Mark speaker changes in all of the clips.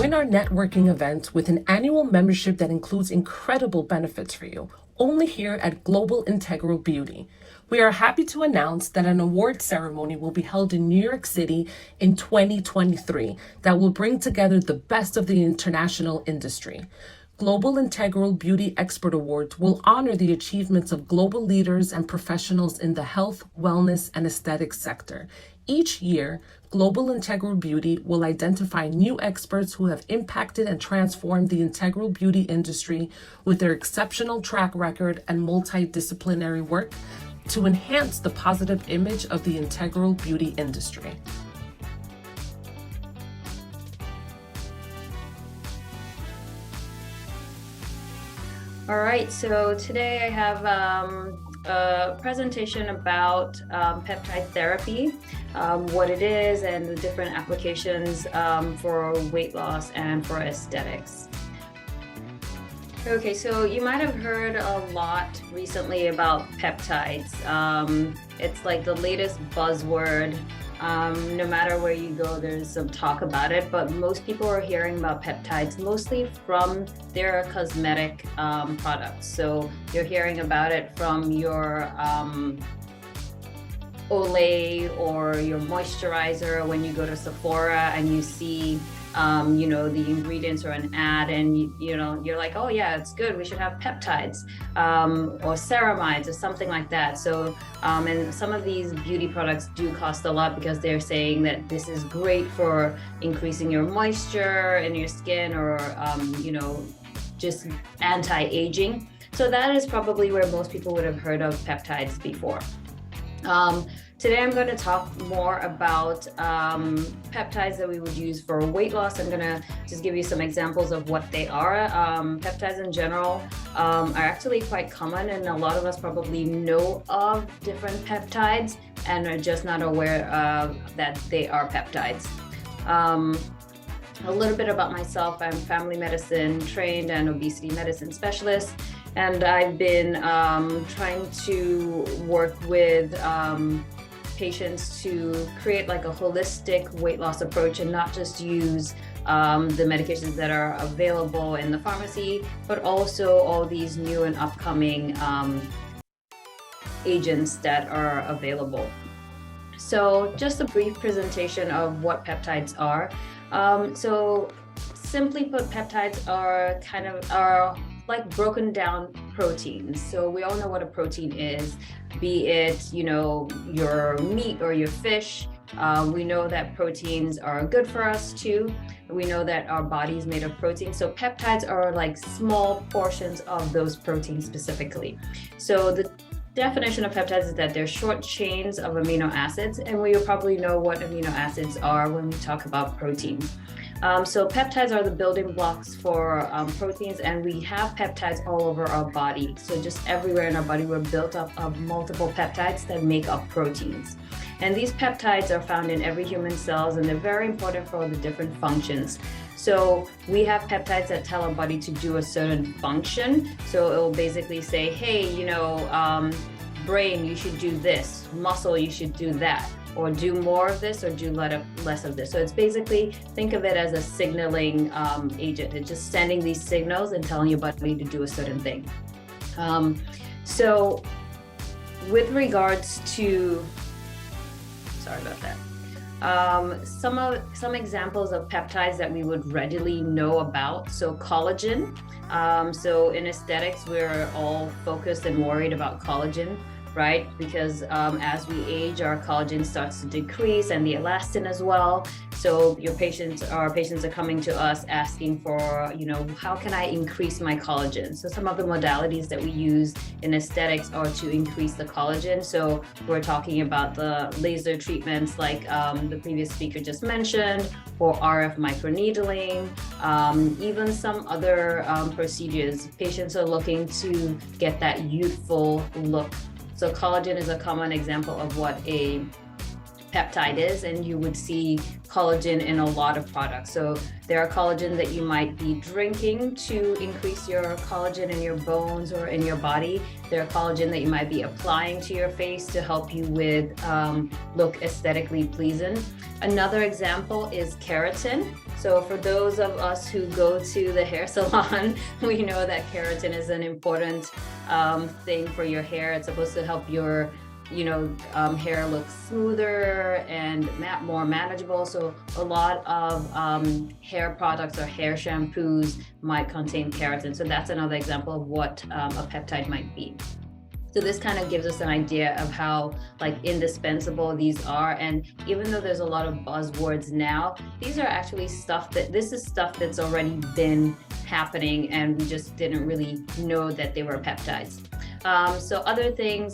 Speaker 1: Join our networking event with an annual membership that includes incredible benefits for you, only here at Global Integral Beauty. We are happy to announce that an award ceremony will be held in New York City in 2023 that will bring together the best of the international industry. Global Integral Beauty Expert Awards will honor the achievements of global leaders and professionals in the health, wellness, and aesthetics sector. Each year, Global Integral Beauty will identify new experts who have impacted and transformed the integral beauty industry with their exceptional track record and multidisciplinary work to enhance the positive image of the integral beauty industry.
Speaker 2: All right, so today I have a presentation about peptide therapy, what it is, and the different applications for weight loss and for aesthetics. Okay, so you might have heard a lot recently about peptides. It's like the latest buzzword. No matter where you go, there's some talk about it, but most people are hearing about peptides mostly from their cosmetic products. So you're hearing about it from your Olay or your moisturizer when you go to Sephora and you see the ingredients or an ad, and you're like, oh yeah, it's good, we should have peptides or ceramides or something like that. So and some of these beauty products do cost a lot because they're saying that this is great for increasing your moisture in your skin or just anti-aging. So that is probably where most people would have heard of peptides before. Today I'm going to talk more about peptides that we would use for weight loss. I'm going to just give you some examples of what they are. Peptides in general are actually quite common, and a lot of us probably know of different peptides and are just not aware that they are peptides. A little bit about myself: I'm family medicine trained and obesity medicine specialist, and I've been trying to work with patients to create like a holistic weight loss approach and not just use the medications that are available in the pharmacy, but also all these new and upcoming agents that are available. So just a brief presentation of what peptides are. So simply put, peptides are like broken down proteins. So we all know what a protein is, be it, your meat or your fish. We know that proteins are good for us too. We know that our body is made of protein. So peptides are like small portions of those proteins specifically. So the definition of peptides is that they're short chains of amino acids, and we will probably know what amino acids are when we talk about protein. So peptides are the building blocks for proteins, and we have peptides all over our body. So just everywhere in our body, we're built up of multiple peptides that make up proteins. And these peptides are found in every human cells, and they're very important for all the different functions. So we have peptides that tell our body to do a certain function. So it will basically say, hey, brain, you should do this, muscle, you should do that, or do more of this or do less of this. So it's basically, think of it as a signaling agent. It's just sending these signals and telling your body to do a certain thing. So with regards to, sorry about that. Some examples of peptides that we would readily know about. So collagen. So in aesthetics, we're all focused and worried about collagen, right? Because as we age, our collagen starts to decrease and the elastin as well. So our patients are coming to us asking for, how can I increase my collagen? So some of the modalities that we use in aesthetics are to increase the collagen. So we're talking about the laser treatments like the previous speaker just mentioned, or RF microneedling, even some other procedures. Patients are looking to get that youthful look. So collagen is a common example of what a peptide is, and you would see collagen in a lot of products. So there are collagen that you might be drinking to increase your collagen in your bones or in your body. There are collagen that you might be applying to your face to help you with look aesthetically pleasing. Another example is keratin. So for those of us who go to the hair salon, we know that keratin is an important thing for your hair. It's supposed to help your hair look smoother and more manageable. So a lot of hair products or hair shampoos might contain keratin. So that's another example of what a peptide might be. So this kind of gives us an idea of how indispensable these are. And even though there's a lot of buzzwords now, these are actually this is stuff that's already been happening, and we just didn't really know that they were peptides. So other things,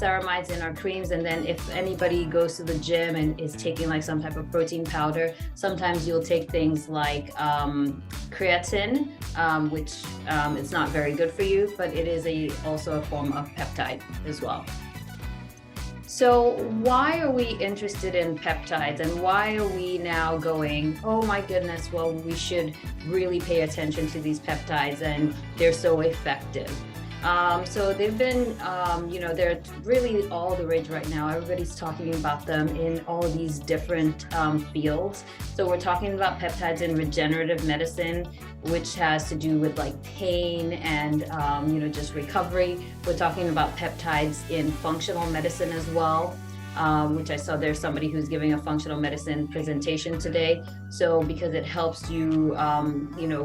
Speaker 2: ceramides in our creams, and then if anybody goes to the gym and is taking some type of protein powder, sometimes you'll take things like creatine, which it's not very good for you, but it is also a form of peptide as well. So why are we interested in peptides, and why are we now going, oh my goodness, well, we should really pay attention to these peptides and they're so effective? So they've been, they're really all the rage right now. Everybody's talking about them in all of these different fields. So we're talking about peptides in regenerative medicine, which has to do with pain and, just recovery. We're talking about peptides in functional medicine as well. Which I saw there's somebody who's giving a functional medicine presentation today. So because it helps you,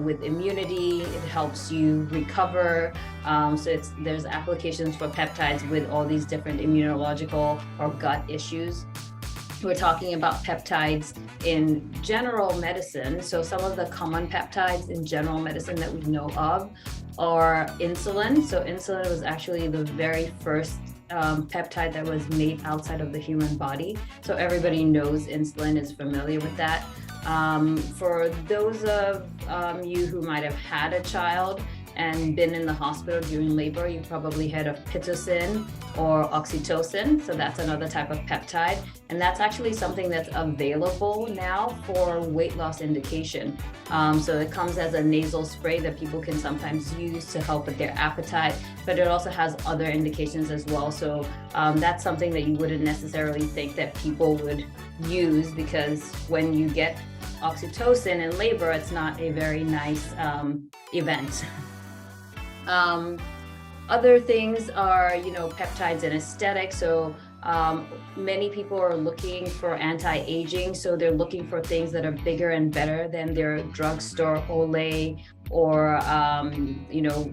Speaker 2: with immunity, it helps you recover. So there's applications for peptides with all these different immunological or gut issues. We're talking about peptides in general medicine. So some of the common peptides in general medicine that we know of are insulin. So insulin was actually the very first peptide that was made outside of the human body. So everybody knows insulin, is familiar with that. For those of you who might have had a child and been in the hospital during labor, you probably heard of Pitocin or oxytocin. So that's another type of peptide. And that's actually something that's available now for weight loss indication. So it comes as a nasal spray that people can sometimes use to help with their appetite, but it also has other indications as well. So that's something that you wouldn't necessarily think that people would use, because when you get oxytocin in labor, it's not a very nice event. Other things are, peptides and aesthetics. So many people are looking for anti-aging. So they're looking for things that are bigger and better than their drugstore Olay or,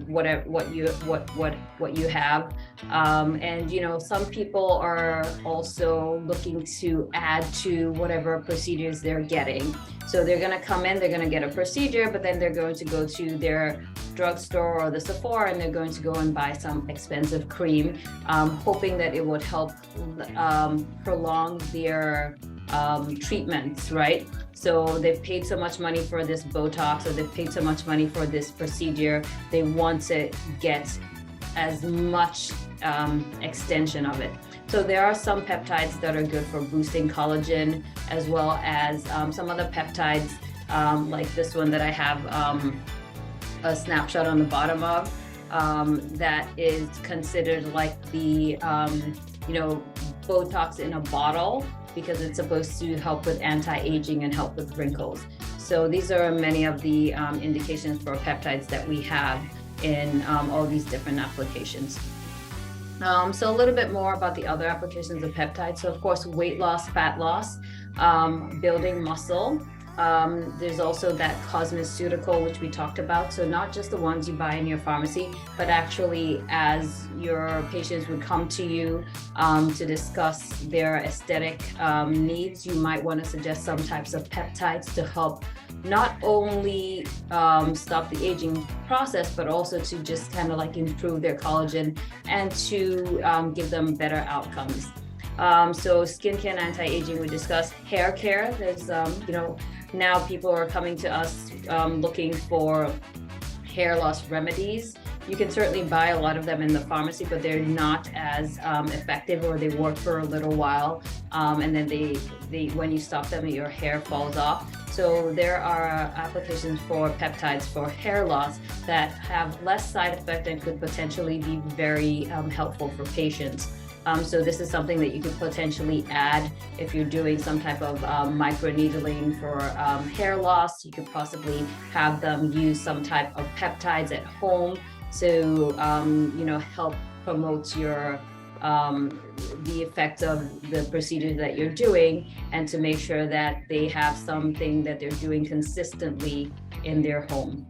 Speaker 2: whatever, what you have. And, some people are also looking to add to whatever procedures they're getting. So they're going to come in, they're going to get a procedure, but then they're going to go to their drugstore or the Sephora and they're going to go and buy some expensive cream, hoping that it would help prolong their treatments, right? So they've paid so much money for this Botox, or they've paid so much money for this procedure, they want to get as much extension of it. So there are some peptides that are good for boosting collagen, as well as some other peptides like this one that I have a snapshot on the bottom of, that is considered like the Botox in a bottle, because it's supposed to help with anti-aging and help with wrinkles. So these are many of the indications for peptides that we have in all these different applications. So a little bit more about the other applications of peptides. So of course, weight loss, fat loss, building muscle. There's also that cosmeceutical, which we talked about. So not just the ones you buy in your pharmacy, but actually as your patients would come to you to discuss their aesthetic needs, you might want to suggest some types of peptides to help not only stop the aging process, but also to just kind of improve their collagen and to give them better outcomes. So skincare and anti-aging, we discussed. Hair care, there's now people are coming to us looking for hair loss remedies. You can certainly buy a lot of them in the pharmacy, but they're not as effective, or they work for a little while, and then they when you stop them, your hair falls off. So there are applications for peptides for hair loss that have less side effect and could potentially be very helpful for patients. So this is something that you could potentially add if you're doing some type of microneedling for hair loss. You could possibly have them use some type of peptides at home to help promote your the effects of the procedures that you're doing, and to make sure that they have something that they're doing consistently in their home.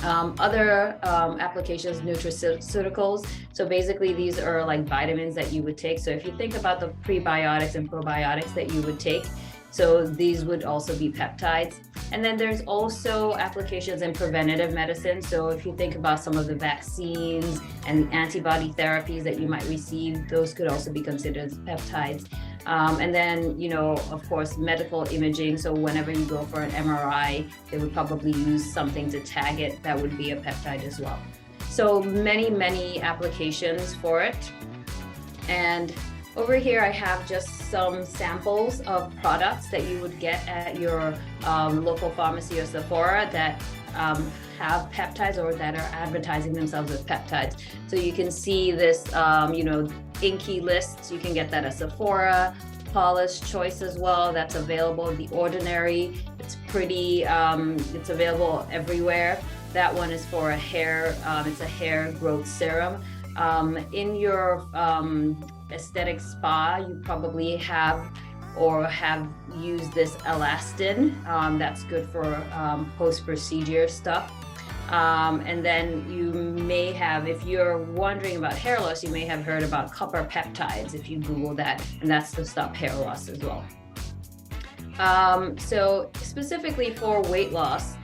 Speaker 2: Other applications, nutraceuticals. So basically these are like vitamins that you would take. So if you think about the prebiotics and probiotics that you would take, so these would also be peptides. And then there's also applications in preventative medicine. So if you think about some of the vaccines and antibody therapies that you might receive, those could also be considered peptides. And then, of course, medical imaging. So whenever you go for an MRI, they would probably use something to tag it. That would be a peptide as well. So many applications for it. And over here, I have just some samples of products that you would get at your local pharmacy or Sephora that have peptides, or that are advertising themselves with peptides. So you can see this, inky lists. You can get that at Sephora, Paula's Choice as well. That's available. The Ordinary, it's pretty, it's available everywhere. That one is for a hair, it's a hair growth serum. In your aesthetic spa, you probably have used this elastin. That's good for post-procedure stuff. And then you may have, if you're wondering about hair loss, you may have heard about copper peptides if you Google that, and that's to stop hair loss as well. So specifically for weight loss,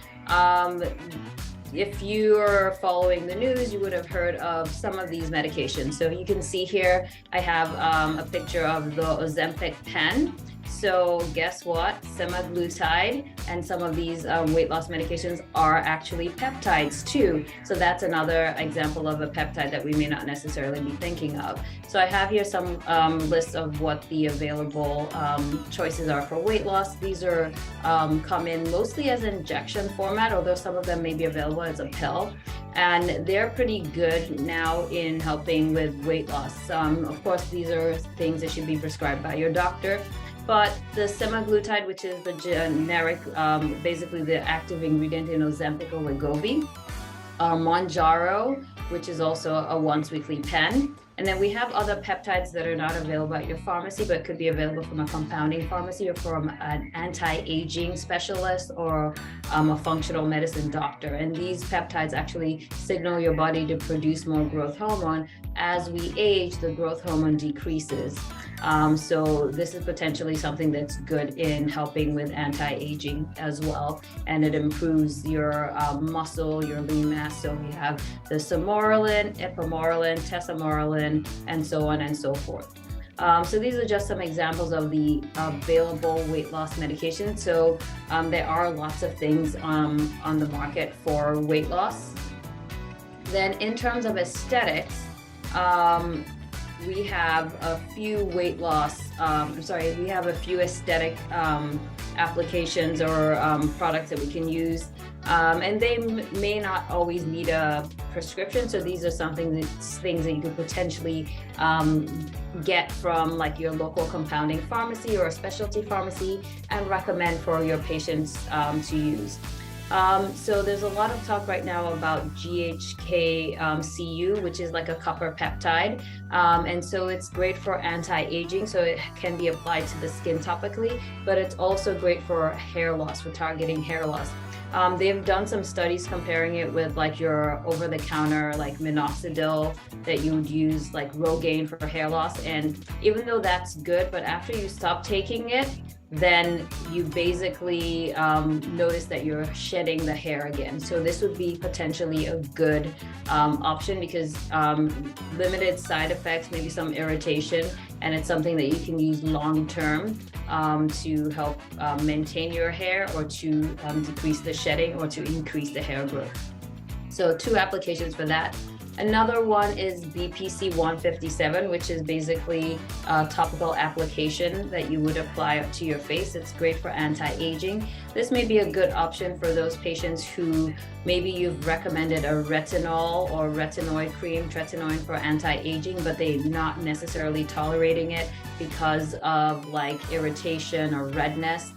Speaker 2: if you're following the news, you would have heard of some of these medications. So you can see here, I have a picture of the Ozempic pen. So guess what? Semaglutide and some of these weight loss medications are actually peptides too. So that's another example of a peptide that we may not necessarily be thinking of. So I have here some lists of what the available choices are for weight loss. These are come in mostly as injection format, although some of them may be available as a pill. And they're pretty good now in helping with weight loss. Of course, these are things that should be prescribed by your doctor. But the semaglutide, which is the generic, basically the active ingredient in Ozempic or Wegovy, Mounjaro, which is also a once-weekly pen. And then we have other peptides that are not available at your pharmacy, but could be available from a compounding pharmacy or from an anti-aging specialist or a functional medicine doctor. And these peptides actually signal your body to produce more growth hormone. As we age, the growth hormone decreases. So this is potentially something that's good in helping with anti-aging as well, and it improves your muscle, your lean mass. So we have the Sermorelin, Ipamorelin, Tesamorelin, and so on and so forth. So these are just some examples of the available weight loss medications. So there are lots of things on the market for weight loss. Then in terms of aesthetics, we have a few weight loss, we have a few aesthetic applications or products that we can use. And they may not always need a prescription. So these are things that you could potentially get from like your local compounding pharmacy or a specialty pharmacy and recommend for your patients to use. So there's a lot of talk right now about 𝐂𝐡𝐢𝐶, which is like a copper peptide. And so it's great for anti-aging. So it can be applied to the skin topically, but it's also great for hair loss, for targeting hair loss. They've done some studies comparing it with like your over-the-counter like minoxidil that you would use like Rogaine for hair loss. And even though that's good, but after you stop taking it, then you basically notice that you're shedding the hair again. So this would be potentially a good option because limited side effects, maybe some irritation, and it's something that you can use long-term to help maintain your hair or to decrease the shedding or to increase the hair growth. So 2 applications for that. Another one is BPC 157, which is basically a topical application that you would apply to your face. It's great for anti-aging. This may be a good option for those patients who maybe you've recommended a retinol or retinoid cream, tretinoin for anti-aging, but they're not necessarily tolerating it because of like irritation or redness.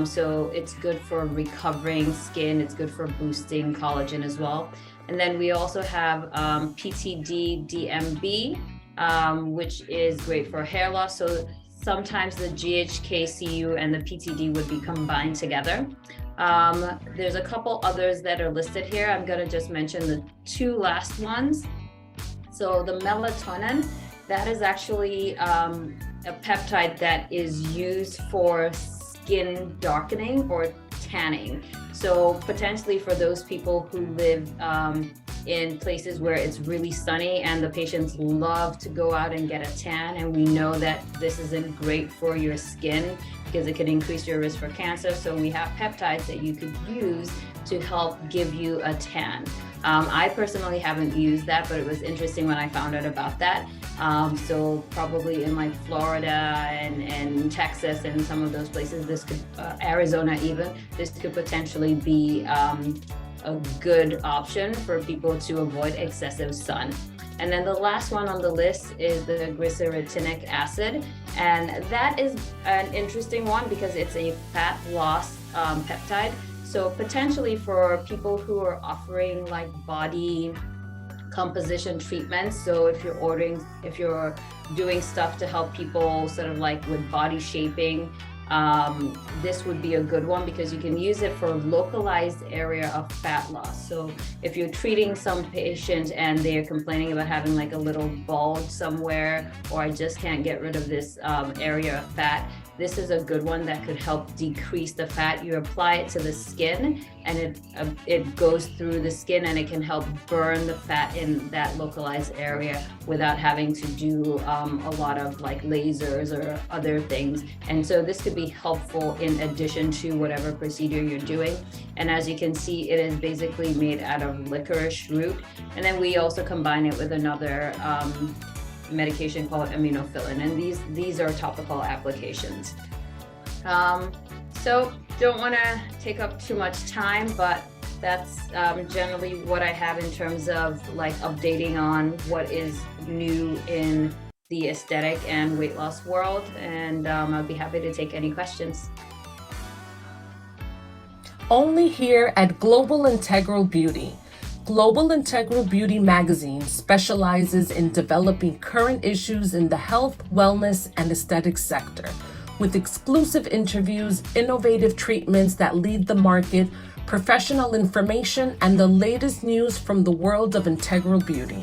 Speaker 2: So it's good for recovering skin. It's good for boosting collagen as well. And then we also have PTD DMB, which is great for hair loss. So sometimes the 𝐂𝐡𝐢𝐶 and the PTD would be combined together. There's a couple others that are listed here. I'm going to just mention the 2 last ones. So the melatonin, that is actually a peptide that is used for skin darkening or tanning. So potentially for those people who live in places where it's really sunny and the patients love to go out and get a tan, and we know that this isn't great for your skin because it can increase your risk for cancer. So we have peptides that you could use to help give you a tan. I personally haven't used that, but it was interesting when I found out about that. So probably in like Florida and Texas and some of those places, this could, Arizona even, this could potentially be a good option for people to avoid excessive sun. And then the last one on the list is the glyceritic acid. And that is an interesting one because it's a fat loss peptide. So potentially for people who are offering like body composition treatments. So if you're doing stuff to help people sort of like with body shaping, this would be a good one because you can use it for localized area of fat loss. So if you're treating some patient and they're complaining about having like a little bulge somewhere, or I just can't get rid of this area of fat, this is a good one that could help decrease the fat. You apply it to the skin and it goes through the skin and it can help burn the fat in that localized area without having to do a lot of like lasers or other things. And so this could be helpful in addition to whatever procedure you're doing. And as you can see, it is basically made out of licorice root. And then we also combine it with another medication called aminophylline, and these are topical applications. So don't want to take up too much time, but that's generally what I have in terms of like updating on what is new in the aesthetic and weight loss world, and I'll be happy to take any questions.
Speaker 1: Only here at Global Integral Beauty. Global Integral Beauty magazine specializes in developing current issues in the health, wellness, and aesthetic sector, with exclusive interviews, innovative treatments that lead the market, professional information, and the latest news from the world of integral beauty.